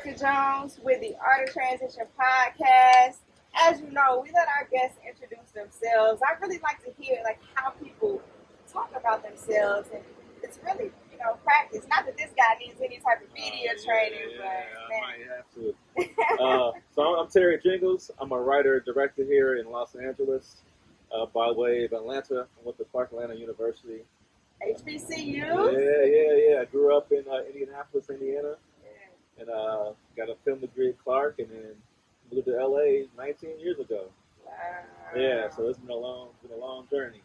Dr. Jones with the Art of Transition podcast. As you know, we let our guests introduce themselves. I really like to hear how people talk about themselves, and it's really practice. Not that this guy needs any type of media training, but I might have to. So I'm Terry Gingles. I'm a writer director here in Los Angeles, by way of Atlanta. I went to Clark Atlanta University. HBCU. Yeah. I grew up in Indianapolis, Indiana. And got a film degree at Clark, and then moved to LA 19 years ago. Wow. Yeah, so it's been a long journey.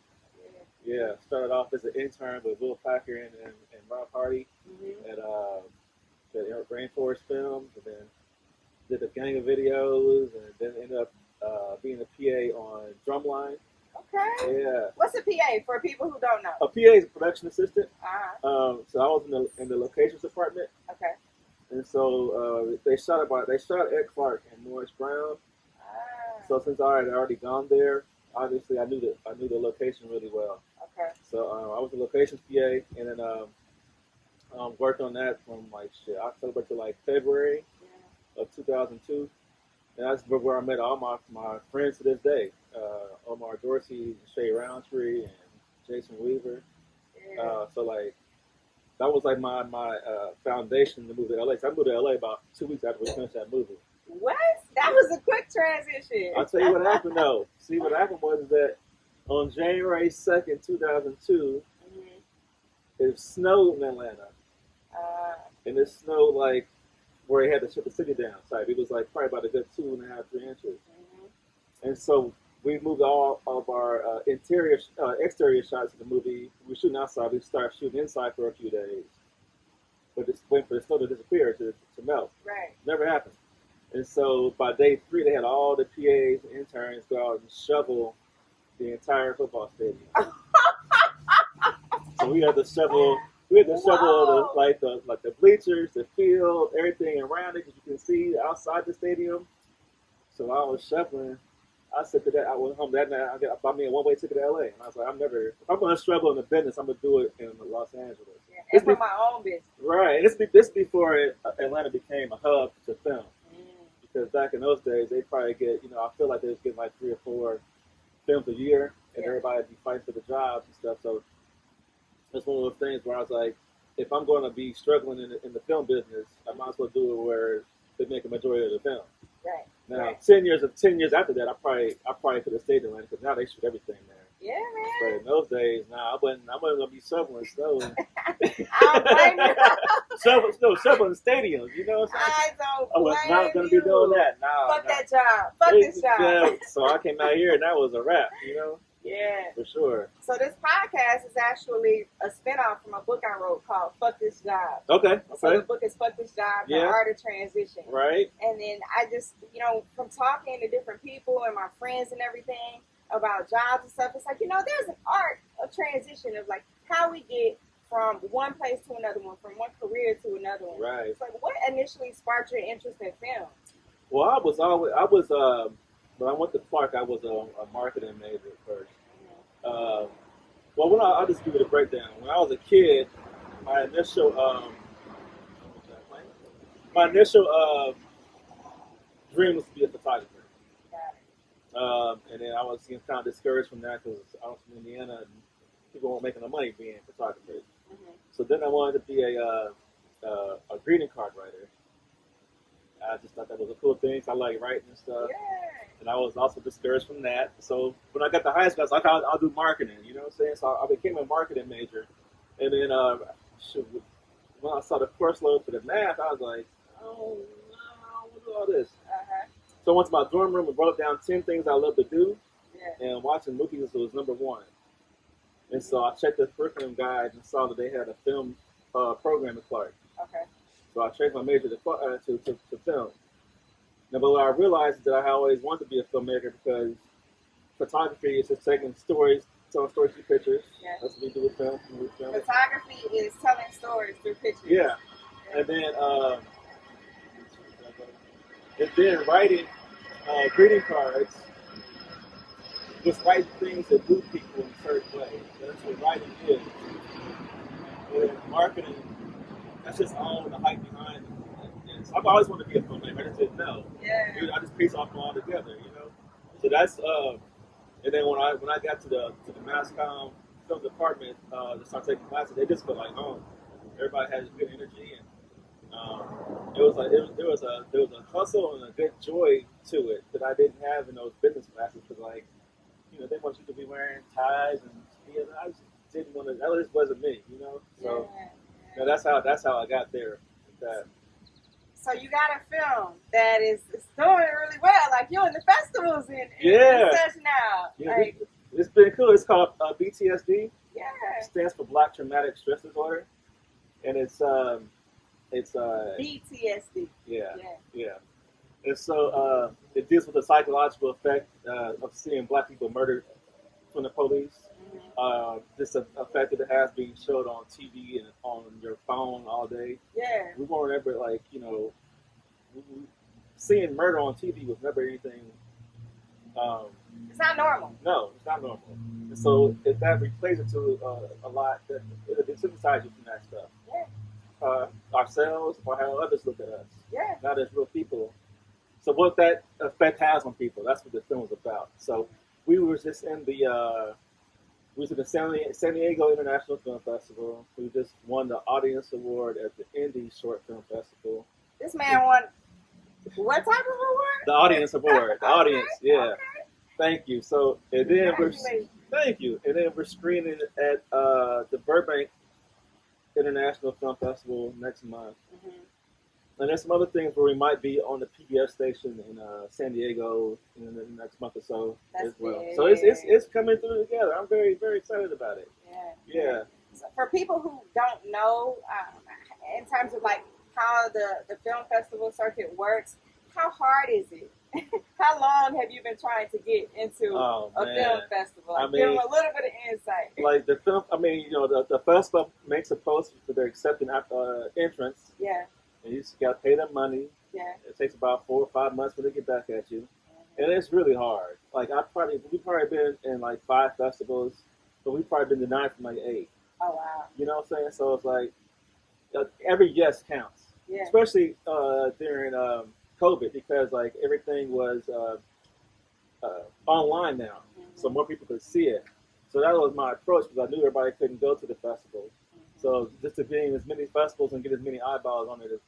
Yeah, started off as an intern with Will Packer and Rob Hardy at the Rainforest Films, and then did a gang of videos, and then ended up being a PA on Drumline. Okay. Yeah. What's a PA for people who don't know? A PA is a production assistant. Uh-huh. So I was in the locations department. Okay. And so they shot at Clark and Morris Brown. So since I had already gone there, obviously I knew the location really well. Okay. So I was a locations PA, and then worked on that from October to February of 2002. And that's where I met all my friends to this day. Omar Dorsey, Shay Roundtree, and Jason Weaver. Yeah. That was my foundation to move to LA. So I moved to LA about 2 weeks after we finished that movie. What? That was a quick transition. I'll tell you what happened though. See, what happened was that on January 2nd, 2002, it snowed in Atlanta. And it snowed where they had to shut the city down. It was probably about a good 2.5, 3 inches. And so we moved all of our exterior shots of the movie. We were shooting outside. We started shooting inside for a few days. But just waiting for the snow to disappear, to melt. Right. Never happened. And so by day 3, they had all the PAs and interns go out and shovel the entire football stadium. So we had to shovel. The bleachers, the field, everything around it, because you can see outside the stadium. So I was shoveling. I said to that, I went home that night. I bought me a one-way ticket to LA, and I was like, if I'm going to struggle in the business, I'm going to do it in Los Angeles. Yeah, and for my own business. Right. This before Atlanta became a hub to film. Because back in those days, they probably get, I feel like they was getting 3 or 4 films a year, and everybody would be fighting for the jobs and stuff. So it's one of those things where I was like, if I'm going to be struggling in the film business, I might as well do it where they make a majority of the film. Right. Now, 10 years after that, I probably could have stayed in Atlanta, because now they shoot everything there. Yeah, man. But in those days, I wasn't gonna be shoveling snow. I don't blame you. Shoveling stadiums. You know what I'm saying? I was not gonna be doing that. Fuck that job. Fuck this job. Yeah, so I came out here, and that was a wrap. Yeah. For sure. So this podcast is actually a spinoff from a book I wrote called Fuck This Job. Okay. So the book is Fuck This Job, The Art of Transition. Right. And then I just, from talking to different people and my friends and everything about jobs and stuff, it's there's an art of transition of how we get from one place to another one, from one career to another one. Right. It's what initially sparked your interest in film? Well, when I went to Clark, I was a marketing major at first. I'll just give you the breakdown. When I was a kid, my initial dream was to be a photographer. And then I was kind of discouraged from that because I was from Indiana and people weren't making no money being photographers. So then I wanted to be a greeting card writer. I just thought that was a cool thing. So I like writing and stuff. Yeah. And I was also discouraged from that. So when I got to high school, I was like, I'll do marketing. You know what I'm saying? So I became a marketing major. And then when I saw the course load for the math, I was like, oh, no, I don't want to do all this. So I went to my dorm room and wrote down 10 things I love to do. Yeah. And watching movies was number 1. And so I checked the curriculum guide and saw that they had a film program at Clark. Okay. So I changed my major to film. Now, but what I realized is that I always wanted to be a filmmaker because photography is just taking stories, telling stories through pictures. Yeah. That's what we do with film. Photography is telling stories through pictures. Yeah. And then writing greeting cards, just write things that move people in a certain way. That's what writing is. And marketing, that's just all the hype behind it. And So I've always wanted to be a filmmaker. I just didn't know. Yeah. I just pieced off them all together, you know. So that's and then when I got to the mass comm film department to start taking classes, they just felt like home. Everybody had good energy, and it was like there was a hustle and a good joy to it that I didn't have in those business classes. Because like, you know, they want you to be wearing ties and I just didn't want to. That just wasn't me, you know. So you know, that's how I got there. That. So you got a film that is doing really well. Like you're in the festivals and such now. Yeah, like, it's been cool. It's called BTSD. Yeah. It stands for Black Traumatic Stress Disorder, and it's BTSD. Yeah. And so it deals with the psychological effect of seeing Black people murdered from the police. This effect that it has being showed on TV and on your phone all day. Yeah. We weren't ever like, you know, seeing murder on TV was never anything. It's not normal. No, it's not normal. And so if that replays it to a lot, that it desensitizes you from that stuff. Yeah. Ourselves or how others look at us. Yeah. Not as real people. So what that effect has on people, that's what the film was about. So we were just in the we was at the San Diego International Film Festival. We just won the Audience Award at the Indie Short Film Festival. This man won what type of award? The Audience Award. The audience, yeah. Okay. Thank you. So and then thank you. And then we're screening at the Burbank International Film Festival next month. And there's some other things where we might be on the PBS station in San Diego in the next month or so as well. Big. So it's coming through together. I'm very, very excited about it. Yeah. So for people who don't know, in terms of like how the film festival circuit works, how hard is it? How long have you been trying to get into a film festival? Like, give them a little bit of insight. Like the film, you know, the festival makes a post that they're accepting entrance. Yeah. And you just got to pay them money. Yeah. It takes about 4 or 5 months for they get back at you. And it's really hard. Like we've probably been in like 5 festivals, but we've probably been denied from like 8. Oh, wow. You know what I'm saying? So it's like every yes counts. Yeah. Especially during COVID, because like everything was online now. So more people could see it. So that was my approach, because I knew everybody couldn't go to the festival. So just to be in as many festivals and get as many eyeballs on it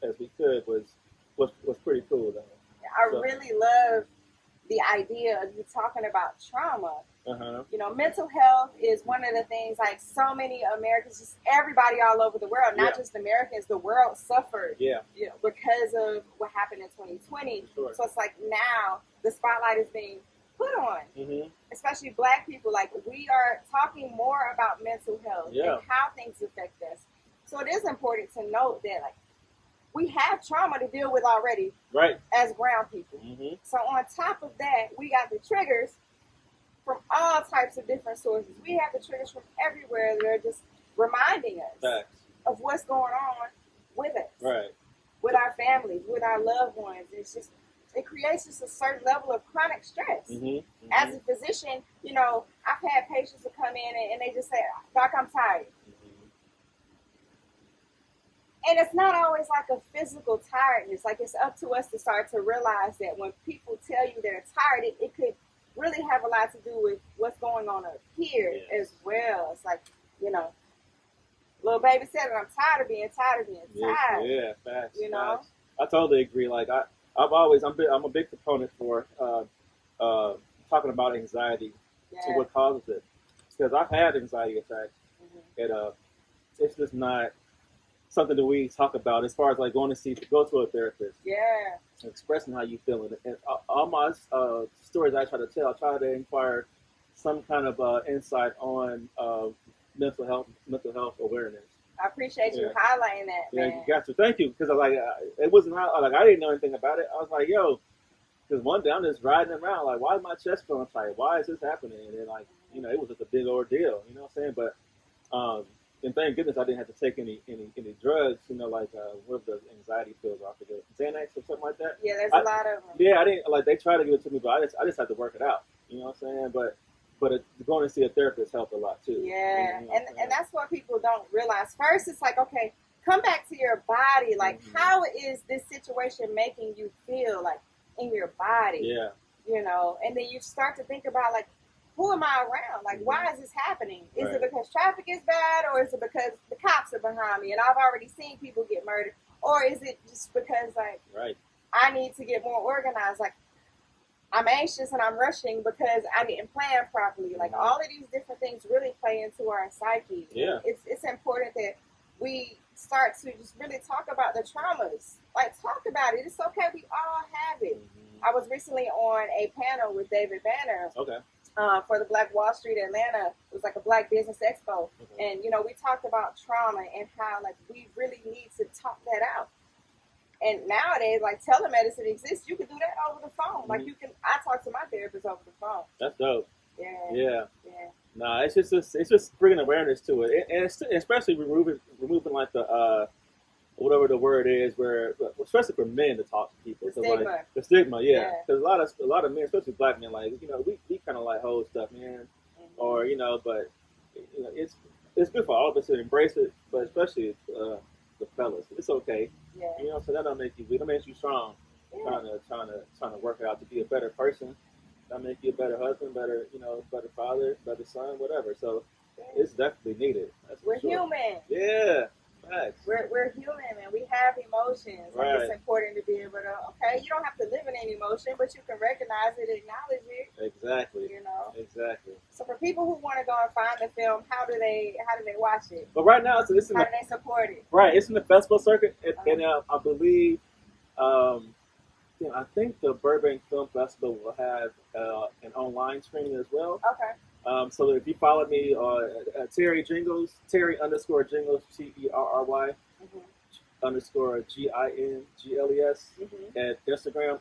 as we could was pretty cool, though. I really love the idea of you talking about trauma. You know, mental health is one of the things, like so many Americans, just everybody all over the world, not just Americans, the world suffered you know, because of what happened in 2020. Sure. So it's like now the spotlight is being put on, especially Black people. Like, we are talking more about mental health and how things affect us. So it is important to note that, like, we have trauma to deal with already, as brown people. So on top of that, we got the triggers from all types of different sources. We have the triggers from everywhere that are just reminding us of what's going on with us, with our families, with our loved ones. It creates just a certain level of chronic stress. As a physician, you know, I've had patients who come in and they just say, "Doc, I'm tired." And it's not always like a physical tiredness. Like, it's up to us to start to realize that when people tell you they're tired, it could really have a lot to do with what's going on up here as well. It's like, you know, little baby said it, I'm tired of being tired. Yeah, facts. You know? Facts. I totally agree. Like, I'm a big proponent for talking about anxiety and what causes it. Because I've had anxiety attacks. And it's just not something that we talk about as far as like go to a therapist. Expressing how you feel. And all my stories I try to tell, I try to inquire some kind of insight on mental health awareness. I appreciate you highlighting that, man. Yeah, you got to. Thank you. Because I was like, it wasn't like I didn't know anything about it. I was like, yo, because one day I'm just riding around like, why is my chest feeling tight? Why is this happening? And then, like, you know, it was just a big ordeal. You know what I'm saying? But and thank goodness I didn't have to take any drugs. You know, like what the anxiety pills I forget, Xanax or something like that. Yeah, there's a lot of them. Yeah, I didn't like. They tried to give it to me, but I just had to work it out. You know what I'm saying? But going to see a therapist helped a lot too. Yeah, you know and that's what people don't realize. First, it's like, okay, come back to your body. Like, how is this situation making you feel, like, in your body? Yeah. You know, and then you start to think about, like, who am I around? Like, why is this happening? Is it because traffic is bad, or is it because the cops are behind me and I've already seen people get murdered? Or is it just because, like, I need to get more organized? Like, I'm anxious and I'm rushing because I didn't plan properly. Like, all of these different things really play into our psyche. Yeah. It's important that we start to just really talk about the traumas. Like, talk about it. It's okay. We all have it. I was recently on a panel with David Banner. For the Black Wall Street Atlanta. It was like a Black Business Expo. And, you know, we talked about trauma and how, like, we really need to talk that out. And nowadays, like, telemedicine exists. You can do that over the phone. Like, I talk to my therapist over the phone. That's dope. Yeah. Nah, it's just bringing awareness to it. And especially removing like the, whatever the word is, where, especially for men to talk to people. The stigma. Like, the stigma, yeah. Because a lot of men, especially Black men, like, you know, we kind of like hold stuff, man. Or, you know, but, you know, it's good for all of us to embrace it, but especially the fellas. It's okay. You know, so that don't make you weak. That makes you strong. Trying to work it out to be a better person. That make you a better husband, better, you know, better father, better son, whatever. So it's definitely needed. We're human. Yeah. Facts. We're human, and we have emotions. Like, it's important to be able to, okay, you don't have to live in any emotion, but you can recognize it, acknowledge it. Exactly. You know. Exactly. So for people who want to go and find the film, how do they watch it? But right now, it's in how do they support it? Right, it's in the festival circuit, and I believe, I think the Burbank Film Festival will have an online screening as well. Okay. So if you follow me on Terry Gingles, Terry _Gingles, TERRY _GINGLES at Instagram.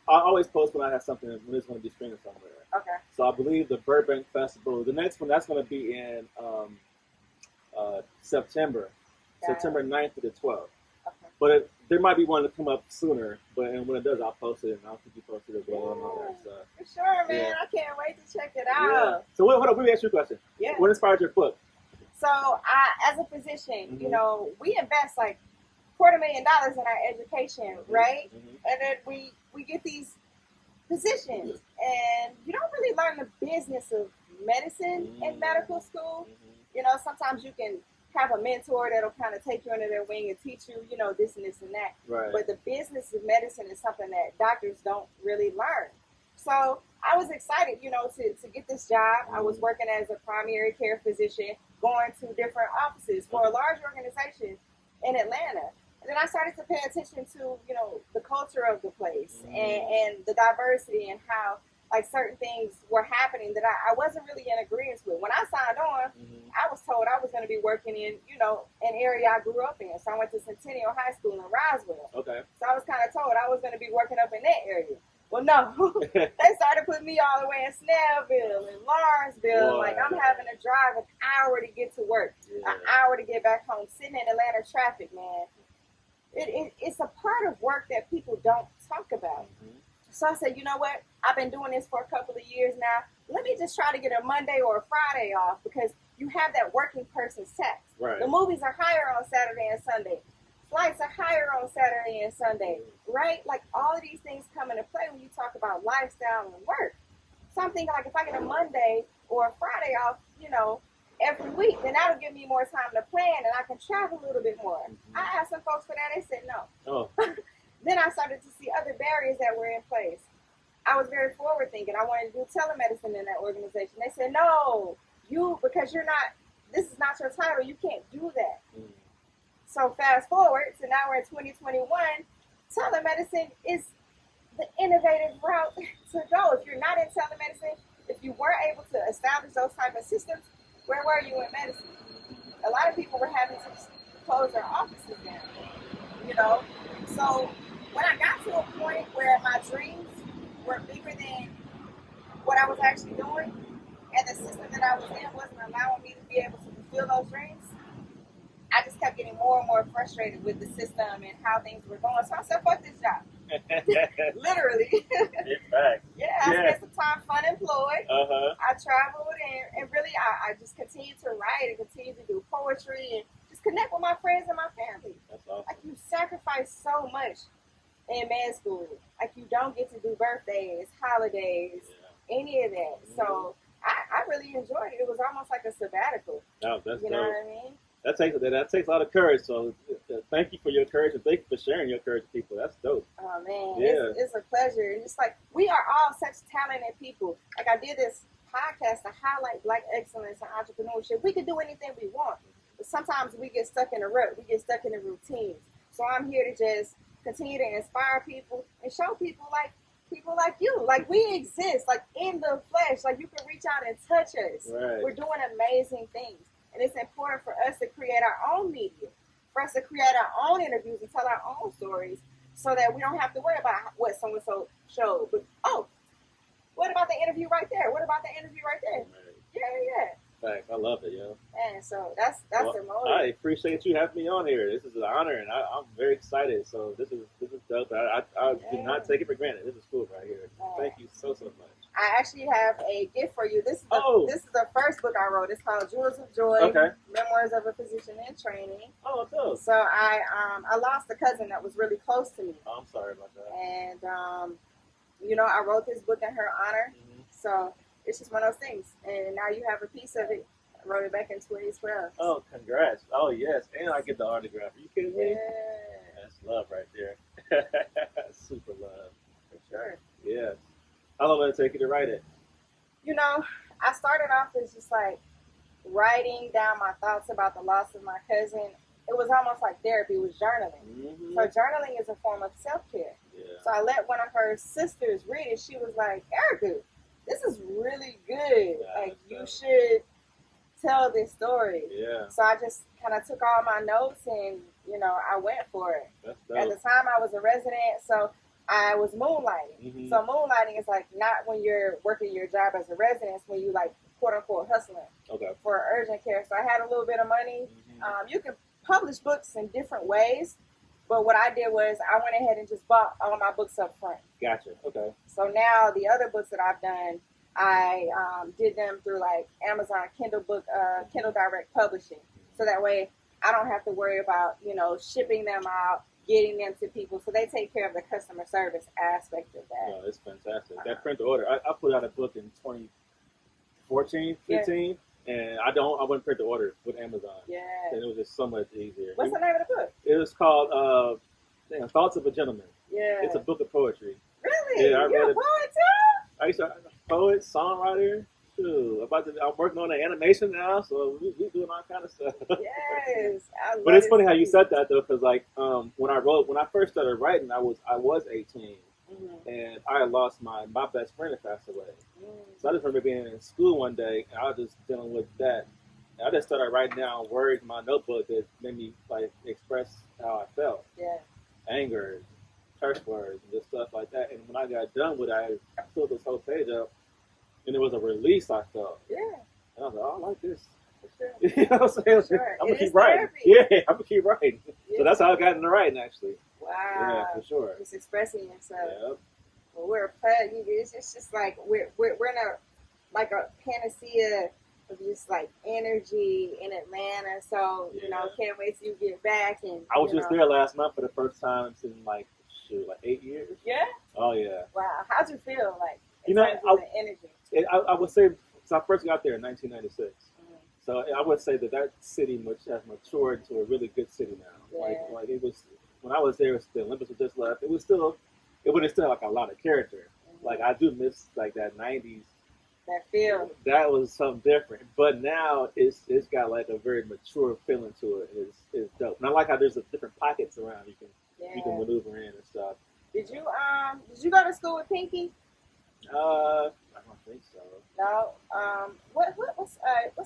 I always post when I have something, when it's going to be streaming somewhere. Okay. So I believe the Burbank Festival, the next one, that's going to be in September 9th to the 12th. Okay. But there might be one to come up sooner, and when it does, I'll post it, and I'll keep you posted as well on all that stuff. For sure, man. I can't wait to check it out. Yeah. So hold on, let me ask you a question. Yeah. What inspired your book? So as a physician, you know, we invest like $250,000 in our education, right? And then we get these positions, and you don't really learn the business of medicine in medical school. You know, sometimes you can have a mentor that'll kind of take you under their wing and teach you, you know, this and this and that. Right. But the business of medicine is something that doctors don't really learn. So I was excited, you know, to get this job. I was working as a primary care physician, going to different offices for a large organization in Atlanta. And then I started to pay attention to, you know, the culture of the place and the diversity and how, like, certain things were happening that I wasn't really in agreement with. When I signed on, I was told I was going to be working in, you know, an area I grew up in. So I went to Centennial High School in Roswell. Okay. So I was kind of told I was going to be working up in that area. Well, no. They started putting me all the way in Snellville and Lawrenceville. Like, I'm having to drive an hour to get to work, an hour to get back home, sitting in Atlanta traffic, man. It's a part of work that people don't talk about. So I said, you know what? I've been doing this for a couple of years now. Let me just try to get a Monday or a Friday off, because you have that working person's tax. Right. The movies are higher on Saturday and Sunday. Flights are higher on Saturday and Sunday, right? Like, all of these things come into play when you talk about lifestyle and work. So I'm thinking, like, if I get a Monday or a Friday off, you know, every week, then that'll give me more time to plan and I can travel a little bit more. I asked some folks for that. They said no. Then I started to see other barriers that were in place. I was very forward thinking. I wanted to do telemedicine in that organization. They said, no, because this is not your title, you can't do that. So fast forward to now we're in 2021, telemedicine is the innovative route to go. If you're not in telemedicine, if you weren't able to establish those type of systems, where were you in medicine? A lot of people were having to close their offices down, you know? So when I got to a point where my dreams were bigger than what I was actually doing, and the system that I was in wasn't allowing me to be able to fulfill those dreams, I just kept getting more and more frustrated with the system and how things were going. So I said, fuck this job. Literally. In fact. I spent some time unemployed. I traveled and really I just continued to write and continued to do poetry and just just connect with my friends and my family. That's awesome. Like, you sacrifice so much in med school. Like, you don't get to do birthdays, holidays, any of that. Mm-hmm. So I really enjoyed it. It was almost like a sabbatical. No, that's you know what I mean? That takes a lot of courage. So thank you for your courage, and thank you for sharing your courage with people. That's dope. Oh man, it's a pleasure. And it's like, we are all such talented people. Like, I did this podcast to highlight Black excellence and entrepreneurship. We can do anything we want, but sometimes we get stuck in a rut. We get stuck in the routines. So I'm here to just continue to inspire people and show people like you. Like, we exist, like, in the flesh. Like, you can reach out and touch us. Right. We're doing amazing things. And it's important for us to create our own media, for us to create our own interviews and tell our own stories, so that we don't have to worry about what so-and-so showed. But, what about the interview right there? What about the interview right there? Right. Yeah. Thanks. I love it, yo. And so that's the motive. I appreciate you having me on here. This is an honor, and I'm very excited. So this is dope. I do not take it for granted. This is cool right here. Thank you so much. I actually have a gift for you. This is the first book I wrote. It's called Jewels of Joy, Memoirs of a Physician in Training. Oh, dope. So I lost a cousin that was really close to me. Oh, I'm sorry about that. And I wrote this book in her honor. Mm-hmm. So it's just one of those things. And now you have a piece of it. I wrote it back in 2012. Oh, congrats. Oh, yes. And I get the autograph. Are you kidding me? Yeah. That's love right there. Super love. For sure. Yes. How long did it take you to write it? I started off as just like writing down my thoughts about the loss of my cousin. It was almost like therapy. It was journaling. Mm-hmm. So journaling is a form of self-care. Yeah. So I let one of her sisters read it. She was like, Erica, this is really good. You should tell this story. Yeah. So I just kind of took all my notes and, I went for it. That's dope. At the time I was a resident, so I was moonlighting. Mm-hmm. So moonlighting is like not when you're working your job as a resident, it's when you like quote unquote hustling for urgent care. So I had a little bit of money. Mm-hmm. You can publish books in different ways, but what I did was I went ahead and just bought all my books up front. Gotcha. Okay. So now the other books that I've done, I did them through like Amazon Kindle Direct Publishing. So that way I don't have to worry about, shipping them out, getting them to people. So they take care of the customer service aspect of that. No, it's fantastic. That print to order. I put out a book in 2014, 15, and I wouldn't print to order with Amazon. Yeah. And it was just so much easier. What's the name of the book? It was called Thoughts of a Gentleman. Yeah. It's a book of poetry. Really? Yeah, You're a poet too? I used to poet, songwriter. I'm working on an animation now, so we doing all kind of stuff. Yes, but it's funny how you said that though, because like when I first started writing, I was 18, and I had lost my best friend that passed away. So I just remember being in school one day, and I was just dealing with that. And I just started writing down words in my notebook that made me like express how I felt. Yeah. Anger, curse words, and just stuff like that. And when I got done with it, I filled this whole page up. And it was a release I felt. Yeah. And I was like, I like this. For sure. You know what I'm saying? Sure. I'm going to keep writing. Yeah, I'm going to keep writing. Yeah. So that's how I got into writing, actually. Wow. Yeah, for sure. Just expressing yourself. Yep. Well, we're it's just like, we're in a panacea of just like energy in Atlanta. So, can't wait till you get back. And I was just there last month for the first time in like 8 years. Yeah? Oh, yeah. Wow. How'd you feel? Like, the energy? I would say, so I first got there in 1996. So I would say that city has matured to a really good city now. Yeah. Like it was, when I was there, the Olympics were just left. It still like a lot of character. Like I do miss like that 90s. That feel. That was something different. But now it's got like a very mature feeling to it. It's dope. And I like how there's different pockets around you can maneuver in and stuff. Did you go to school with Pinky? I don't think so. No. What's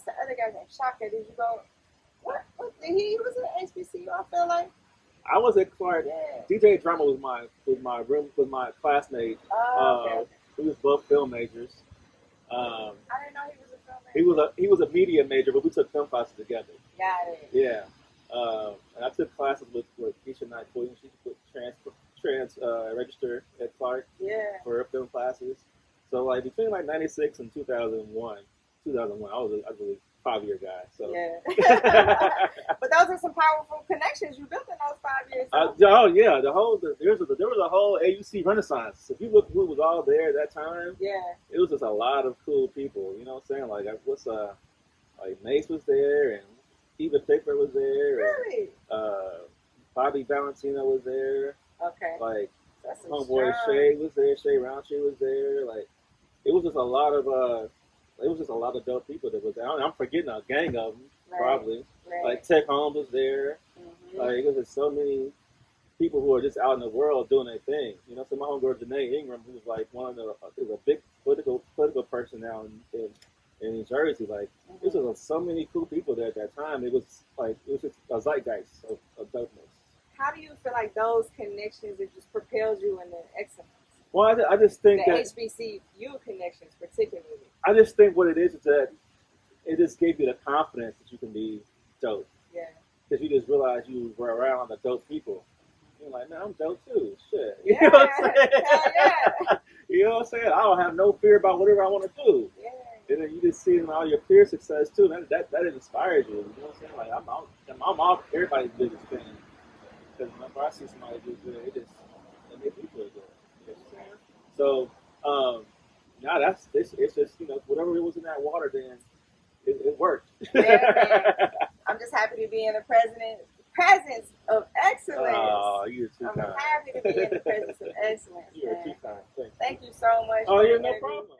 the other guy's name? Shaka. Did you go? What he was at HBCU? I feel like. I was at Clark. Yeah. DJ Drummer was my classmate. Oh, okay. We was both film majors. I didn't know he was a film major. He was a media major, but we took film classes together. Got it. Yeah. And I took classes with Keisha Knight Williams. She put trans register at Clark for her film classes. So like between like 96 and 2001, I was really 5-year guy. So yeah. But those are some powerful connections you built in those 5 years. Oh yeah, there was a whole AUC renaissance. If you look who was all there at that time, yeah, it was just a lot of cool people. You know what I'm saying? Like like Mace was there, and Eva Pickford was there. Really? And, Bobby Valentino was there. Okay. Like that's homeboy Shay was there. Shay Roundtree was there. Like it was just a lot of dope people that was there. I'm forgetting a gang of them probably. Right. Like Tech Holmes was there. Mm-hmm. Like it was just so many people who are just out in the world doing their thing. You know, so my homegirl Janae Ingram, who was like one of the a big political person now in New Jersey. Like there was so many cool people there at that time. It was just a zeitgeist of dopeness. How do you feel like those connections it just propelled you in the excellence? Well, I just think the that HBCU connections particularly. I just think what it is that it just gave you the confidence that you can be dope. Yeah. Because you just realize you were around the dope people. You're like, man, I'm dope too. Shit. Yeah. You know what I'm saying? Yeah. You know what I'm saying? I don't have no fear about whatever I want to do. Yeah. And then you just see all your peer success too. That inspires you. You know what I'm saying? Like I'm all everybody's biggest fan. Because whenever I see somebody do good, it makes me feel good. You know what I'm saying? So, it's just, you know, whatever it was in that water, then it worked. Yeah, I'm just happy to be in the presence of excellence. Oh, you're too kind. I'm happy to be in the presence of excellence. You're too kind. Thank you so much. Oh, yeah, no problem.